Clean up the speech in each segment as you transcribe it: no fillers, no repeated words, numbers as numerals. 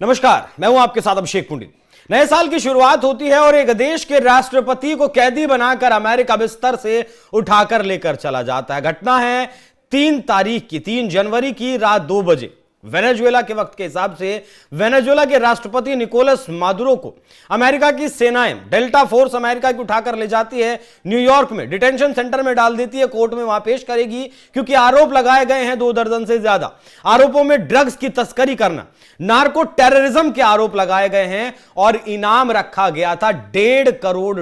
नमस्कार, मैं हूं आपके साथ अभिषेक पुंडित। नए साल की शुरुआत होती है और एक देश के राष्ट्रपति को कैदी बनाकर अमेरिका बिस्तर से उठाकर लेकर चला जाता है। घटना है 3 जनवरी की रात 2 बजे वेनेजुएला के वक्त के हिसाब से वेनेजुएला के राष्ट्रपति निकोलस मादुरो को अमेरिका की सेनाएं डेल्टा फोर्स अमेरिका की उठाकर ले जाती है, न्यूयॉर्क में डिटेंशन सेंटर में डाल देती है, कोर्ट में वहां पेश करेगी क्योंकि आरोप लगाए गए हैं 2 दर्जन से ज्यादा। आरोपों में ड्रग्स की तस्करी करना, नार्को टेररिज्म के आरोप लगाए गए हैं और इनाम रखा गया था $1.5 करोड़।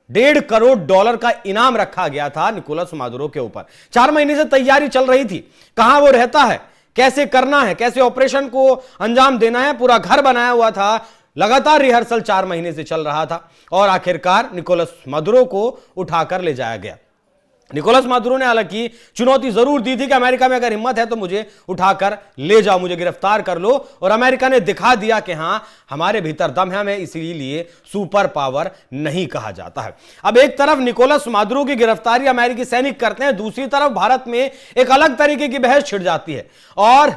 $1.5 करोड़ का इनाम रखा गया था निकोलस मादुरो के ऊपर। 4 महीने से तैयारी चल रही थी, कहां वो रहता है, कैसे करना है, कैसे ऑपरेशन को अंजाम देना है, पूरा घर बनाया हुआ था। लगातार रिहर्सल 4 महीने से चल रहा था और आखिरकार निकोलस मादुरो को उठाकर ले जाया गया। निकोलस मादुरो ने हालांकि चुनौती जरूर दी थी कि अमेरिका में अगर हिम्मत है तो मुझे उठाकर ले जाओ, मुझे गिरफ्तार कर लो, और अमेरिका ने दिखा दिया कि हां हमारे भीतर दम है, हमें इसीलिए सुपर पावर नहीं कहा जाता है। अब एक तरफ निकोलस मादुरो की गिरफ्तारी अमेरिकी सैनिक करते हैं, दूसरी तरफ भारत में एक अलग तरीके की बहस छिड़ जाती है और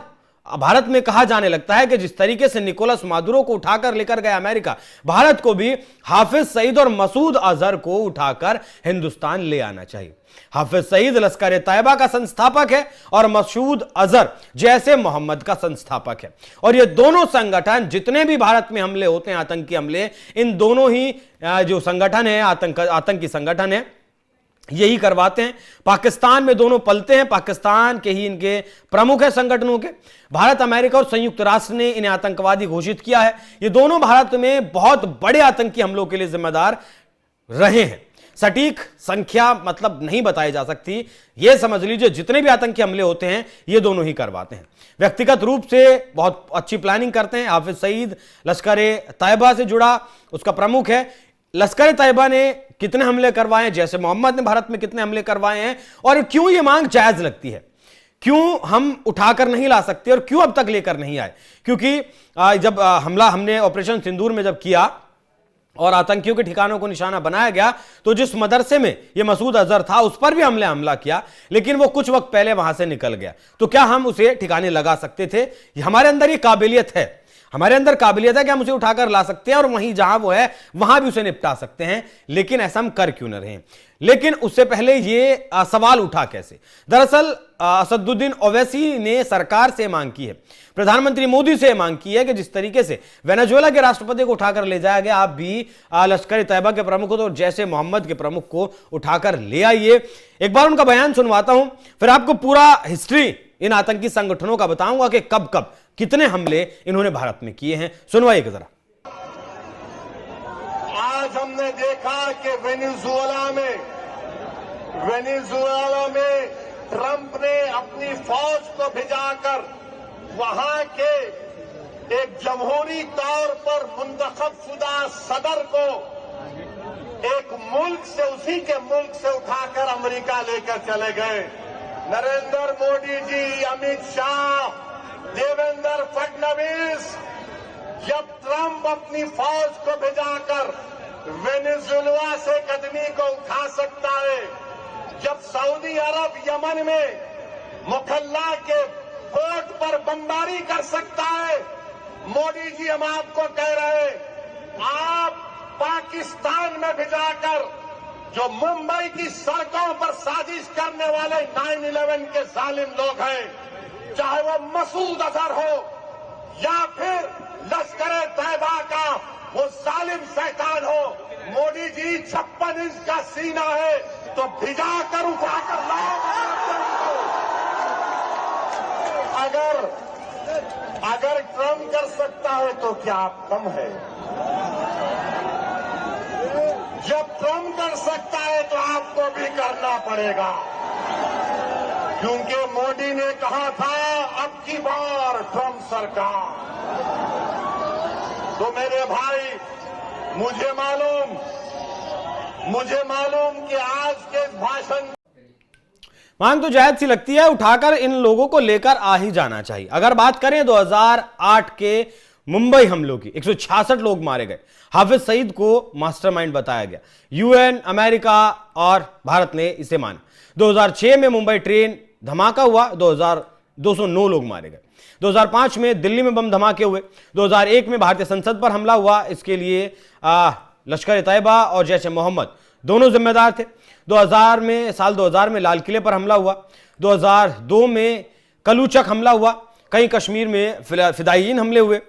भारत में कहा जाने लगता है कि जिस तरीके से निकोलस मादुरो को उठाकर लेकर गया अमेरिका, भारत को भी हाफिज सईद और मसूद अजहर को उठाकर हिंदुस्तान ले आना चाहिए। हाफिज सईद लश्कर तैयबा का संस्थापक है और मसूद अजहर जैसे मोहम्मद का संस्थापक है, और ये दोनों संगठन जितने भी भारत में हमले होते हैं, आतंकी हमले, इन दोनों ही जो संगठन है, आतंकी संगठन है, यही करवाते हैं। पाकिस्तान में दोनों पलते हैं, पाकिस्तान के ही इनके प्रमुख है संगठनों के। भारत, अमेरिका और संयुक्त राष्ट्र ने इन्हें आतंकवादी घोषित किया है। ये दोनों भारत में बहुत बड़े आतंकी हमलों के लिए जिम्मेदार रहे हैं। सटीक संख्या मतलब नहीं बताई जा सकती, यह समझ लीजिए जितने भी आतंकी हमले होते हैं ये दोनों ही करवाते हैं। व्यक्तिगत रूप से बहुत अच्छी प्लानिंग करते हैं। हाफिज सईद लश्कर तैयबा से जुड़ा, उसका प्रमुख है। लश्कर तैयबा ने कितने हमले करवाए हैं, जैसे मोहम्मद ने भारत में कितने हमले करवाए हैं, और क्यों यह मांग जायज लगती है, क्यों हम उठाकर नहीं ला सकते और क्यों अब तक लेकर नहीं आए। क्योंकि जब हमला हमने ऑपरेशन सिंदूर में जब किया और आतंकियों के ठिकानों को निशाना बनाया गया, तो जिस मदरसे में यह मसूद अजहर था उस पर भी हमले हमला किया, लेकिन वो कुछ वक्त पहले वहां से निकल गया। तो क्या हम उसे ठिकाने लगा सकते थे? हमारे अंदर ये काबिलियत है, हमारे अंदर काबिलियत है कि हम उसे उठाकर ला सकते हैं और वहीं जहां वो है वहां भी उसे निपटा सकते हैं, लेकिन ऐसा हम कर क्यों न रहे। लेकिन उससे पहले ये सवाल उठा कैसे? दरअसल असदुद्दीन ओवैसी ने सरकार से मांग की है, प्रधानमंत्री मोदी से मांग की है कि जिस तरीके से वेनेजुएला के राष्ट्रपति को उठाकर ले जाया गया, आप भी लश्कर तैयबा के प्रमुख को, जैसे मोहम्मद के प्रमुख को उठाकर ले आइए। एक बार उनका बयान सुनवाता हूं, फिर आपको पूरा हिस्ट्री इन आतंकी संगठनों का बताऊंगा कि कब कब कितने हमले इन्होंने भारत में किए हैं। सुनवाइए जरा। आज हमने देखा कि वेनेजुएला में ट्रंप ने अपनी फौज को भिजाकर वहां के एक जमहूरी तौर पर मुंतखब शुदा सदर को एक मुल्क से, उसी के मुल्क से उठाकर अमेरिका लेकर चले गए। नरेंद्र मोदी जी, अमित शाह, देवेंद्र फडणवीस, जब ट्रंप अपनी फौज को भिजाकर वेनेजुएला से कदमी को उठा सकता है, जब सऊदी अरब यमन में मुखल्ला के पोर्ट पर बमबारी कर सकता है, मोदी जी हम आपको कह रहे हैं, आप पाकिस्तान में भिजाकर जो मुंबई की सड़कों पर साजिश करने वाले 9/11 के जालिम लोग हैं, चाहे वो मसूद अजहर हो या फिर लश्कर तैयबा का वो जालिम शैतान हो, मोदी जी 56 इंच का सीना है तो भिजाकर उठाकर लाओ। अगर ट्रंप कर सकता है तो क्या आप कम है? जब ट्रंप कर सकता है तो आपको भी करना पड़ेगा, क्योंकि मोदी ने कहा था अब की बार ट्रंप सरकार। तो मेरे भाई, मुझे मालूम कि आज के भाषण मांग तो जायज सी लगती है, उठाकर इन लोगों को लेकर आ ही जाना चाहिए। अगर बात करें 2008 के मुंबई हमलों की, 166 लोग मारे गए, हाफिज सईद को मास्टरमाइंड बताया गया, यूएन, अमेरिका और भारत ने इसे माना। 2006 में मुंबई ट्रेन धमाका हुआ, 209 लोग मारे गए। 2005 में दिल्ली में बम धमाके हुए, 2001 में भारतीय संसद पर हमला हुआ, इसके लिए लश्कर-ए-तैयबा और जैश-ए-मोहम्मद दोनों जिम्मेदार थे। 2000 में लाल किले पर हमला हुआ, 2002 में कलूचक हमला हुआ, कहीं कश्मीर में फिदायीन हमले हुए,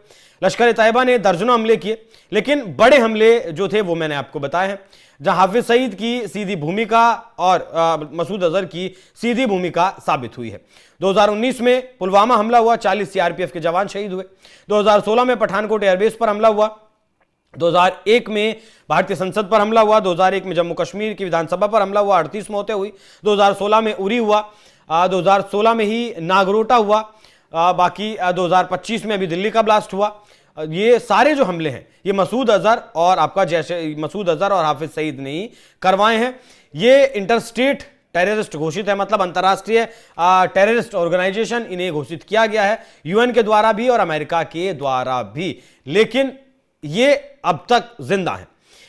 लश्कर-ए-तैयबा ने दर्जनों हमले किए, लेकिन बड़े हमले जो थे वो मैंने आपको बताए हैं, जहां हाफिज सईद की सीधी भूमिका और मसूद अजहर की सीधी भूमिका साबित हुई है। 2019 में पुलवामा हमला हुआ, 40 सीआरपीएफ के जवान शहीद हुए। 2016 में पठानकोट एयरबेस पर हमला हुआ, 2001 में भारतीय संसद पर हमला हुआ, 2001 में जम्मू कश्मीर की विधानसभा पर हमला हुआ, 38 मौतें हुई। 2016 में उरी हुआ, 2016 में ही नागरोटा हुआ, बाकी 2025 में अभी दिल्ली का ब्लास्ट हुआ। ये सारे जो हमले हैं ये मसूद अजहर और हाफिज सईद ने ही करवाए हैं। ये इंटरस्टेट टेररिस्ट घोषित है, मतलब अंतर्राष्ट्रीय टेररिस्ट ऑर्गेनाइजेशन इन्हें घोषित किया गया है, यूएन के द्वारा भी और अमेरिका के द्वारा भी, लेकिन ये अब तक जिंदा है।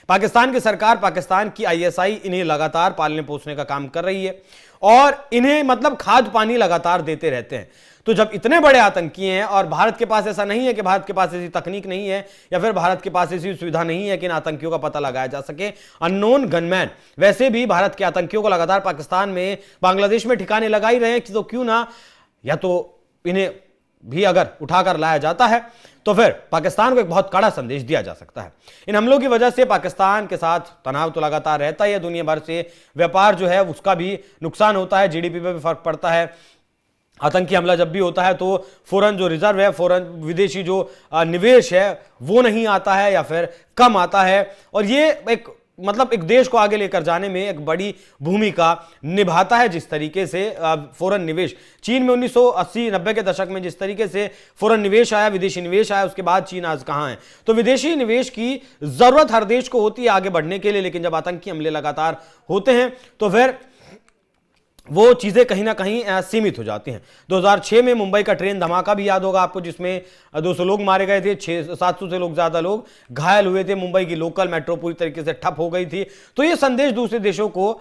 पाकिस्तान की सरकार, पाकिस्तान की आईएसआई इन्हें लगातार पालने पोसने का काम कर रही है और इन्हें मतलब खाद पानी लगातार देते रहते हैं। तो जब इतने बड़े आतंकी हैं और भारत के पास ऐसा नहीं है कि भारत के पास ऐसी तकनीक नहीं है या फिर भारत के पास ऐसी सुविधा नहीं है कि इन आतंकियों का पता लगाया जा सके, अननोन गनमैन वैसे भी भारत के आतंकियों को लगातार पाकिस्तान में, बांग्लादेश में ठिकाने लगा ही रहे हैं, तो क्यों ना या तो इन्हें भी अगर उठाकर लाया जाता है तो फिर पाकिस्तान को एक बहुत कड़ा संदेश दिया जा सकता है। इन हमलों की वजह से पाकिस्तान के साथ तनाव तो लगातार रहता है, दुनिया भर से व्यापार जो है उसका भी नुकसान होता है, जीडीपी पे भी फर्क पड़ता है। आतंकी हमला जब भी होता है तो फौरन जो रिजर्व है, फौरन विदेशी जो निवेश है वो नहीं आता है या फिर कम आता है, और ये एक देश को आगे लेकर जाने में एक बड़ी भूमिका निभाता है। जिस तरीके से फॉरेन निवेश चीन में 1980-90 के दशक में जिस तरीके से फॉरेन निवेश आया, विदेशी निवेश आया, उसके बाद चीन आज कहां है। तो विदेशी निवेश की जरूरत हर देश को होती है आगे बढ़ने के लिए, लेकिन जब आतंकी हमले लगातार होते हैं तो फिर वो चीजें कहीं ना कहीं सीमित हो जाती हैं। 2006 में मुंबई का ट्रेन धमाका भी याद होगा आपको, जिसमें 200 लोग मारे गए थे, 700 से लोग ज्यादा लोग घायल हुए थे। मुंबई की लोकल मेट्रो पूरी तरीके से ठप हो गई थी। तो ये संदेश दूसरे देशों को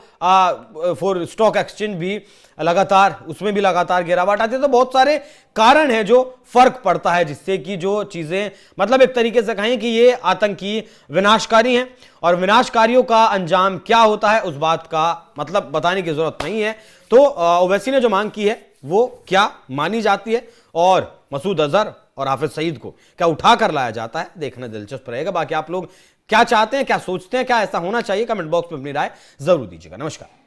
फॉर स्टॉक एक्सचेंज भी लगातार गिरावट आती है। तो बहुत सारे कारण हैं जो फर्क पड़ता है, जिससे कि जो चीजें मतलब एक तरीके से कहें कि ये आतंकी विनाशकारी हैं, और विनाशकारियों का अंजाम क्या होता है उस बात का मतलब बताने की जरूरत नहीं है। तो ओवैसी ने जो मांग की है वो क्या मानी जाती है, और मसूद अजहर और हाफिज सईद को क्या उठा कर लाया जाता है, देखना दिलचस्प रहेगा। बाकी आप लोग क्या चाहते हैं, क्या सोचते हैं, क्या ऐसा होना चाहिए, कमेंट बॉक्स में अपनी राय जरूर दीजिएगा। नमस्कार।